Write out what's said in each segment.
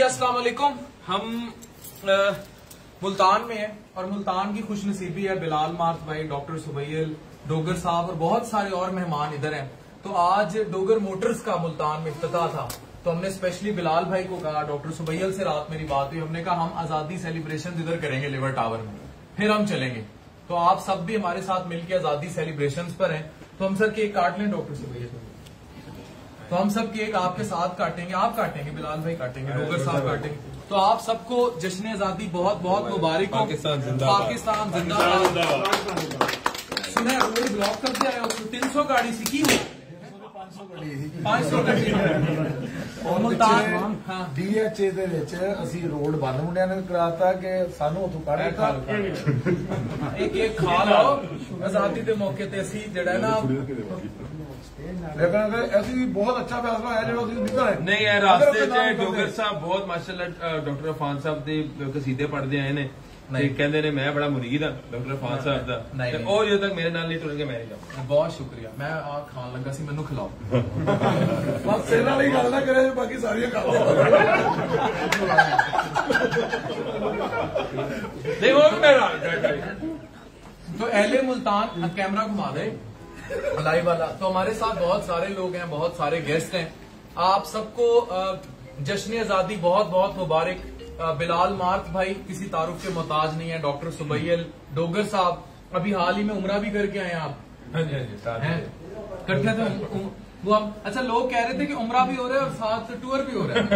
अस्सलाम वालेकुम। हम मुल्तान में हैं और मुल्तान की खुशनसीबी है, बिलाल मार्थ भाई, डॉक्टर सुबैल, डोगर साहब और बहुत सारे और मेहमान इधर हैं। तो आज डोगर मोटर्स का मुल्तान में इफ्तिताह था, तो हमने स्पेशली बिलाल भाई को कहा, डॉक्टर सुबैल से रात मेरी बात हुई, हमने कहा हम आजादी सेलिब्रेशन इधर करेंगे लिवर टावर में, फिर हम चलेंगे। तो आप सब भी हमारे साथ मिलकर आजादी सेलिब्रेशन पर हैं, तो हम सर केक काट लें डॉक्टर सुबैल। तो हम सब केक आपके साथ काटेंगे, आप काटेंगे, बिलाल भाई काटेंगे, डोगर साहब काटेंगे। तो आप सबको जश्न आजादी बहुत बहुत मुबारक हो। पाकिस्तान जिंदाबाद। सुना रोड ब्लॉक कर दिया है, 300 गाड़ी सी की 500 गाड़ी DHA ਦੇ ਵਿੱਚ ਅਸੀਂ ਰੋਡ ਬੰਦ ਮੁੰਡਿਆਂ ਨੇ ਕਰਾਤਾ ਕਿ ਸਾਨੂੰ ਉੱਥੋਂ ਕੱਢ ਦਿੱਤਾ। एक खा लो आजादी के मौके ते असी जड़ा ना लेकिन ਅਸੀਂ बहुत अच्छा फैसला है जो ਅਸੀਂ निकल है। नहीं है रास्ते च डोगर साहब बहुत माशाअल्लाह डॉक्टर अफान साहब ਦੇ कसीदे पढ़ते आए ने, कहते ने मैं बड़ा मुरीद हाँ डॉक्टर अफान साहब का, और जो तक मेरे नाल नहीं टुरेंगे मैं नहीं जाऊंगा। बहुत शुक्रिया, मैं आ खान लगा सी, मैनू खिलाओ बस सेना वाली गल ना करे, बाकी सारियां खा लो। नहीं वो मेरा तो अहले मुल्तान कैमरा घुमा दे लाइव वाला। तो हमारे साथ बहुत सारे लोग हैं, बहुत सारे गेस्ट हैं। आप सबको जश्न आजादी बहुत बहुत मुबारक। बिलाल मार्थ भाई किसी तारुफ के मोहताज नहीं है, डॉक्टर सुबैल, डोगर साहब अभी हाल ही में उमरा भी करके आए आप। इकट्ठे थे वो हम। अच्छा, लोग कह रहे थे कि उमरा भी हो रहा है और साथ टूर भी हो रहा है।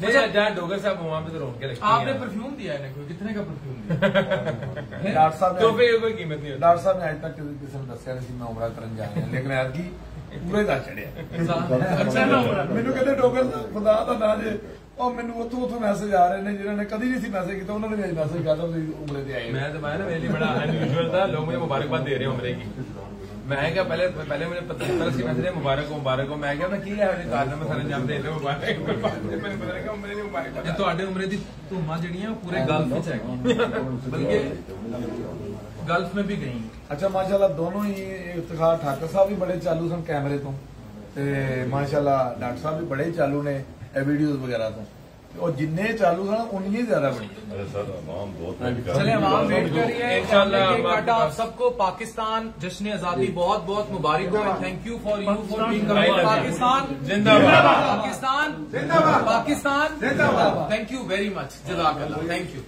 जहाँ डोगर साहब वहां पे तो रोक के रखेंगे। आपने परफ्यूम दिया है ना, कितने का परफ्यूम दिया? डॉक्टर साहब तो फिर कोई कीमत नहीं। डॉक्टर साहब ने अज तक किसी ने दसिया नहीं मैं उमरा करन जा रहा, लेकिन ऐतकी पूरे दस चढ़िया। मैनू कहते डोगर खुदा का ना जे और मैनू उतों मैसेज आ रहे हैं जिन्होंने कभी नहीं मैसेज किया, उन्होंने मेरी मैसेज किया था उमरे से आए। मैं तो ना मेरे लिए बड़ा अनयूजुअल था, लोग मुझे मुबारकबाद दे रहे हैं उमरे की। मैं क्या पहले मुझे पता सी मैसेज मुबारक हो मुबारक हो, मैं क्या मैं की है कारनामे सारे जाम दे रहे मुबारक। ਤੁਹਾਡੇ उमरे की धूमा जड़ियां पूरे गल्फ विच है, बल्कि गल्फ में भी गई। अच्छा माशाल्लाह दोनों ही इफ्तिखार ठाकर साहब भी बड़े चालू सन कैमरे तो, माशाल्लाह डॉक्टर साहब भी बड़े चालू ने वीडियोज वगैरह तो, और जिन्ने चालू सन उन्नी ज्यादा बनी। चले अवाम वेट कर रही है इंशाल्लाह। आप सबको पाकिस्तान जश्न आजादी बहुत बहुत मुबारक हो। Thank you for being Pakistan जिंदाबाद, पाकिस्तान जिंदाबाद, पाकिस्तान जिंदाबाद। थैंक यू वेरी मच, जज़ाकल्लाह, थैंक यू।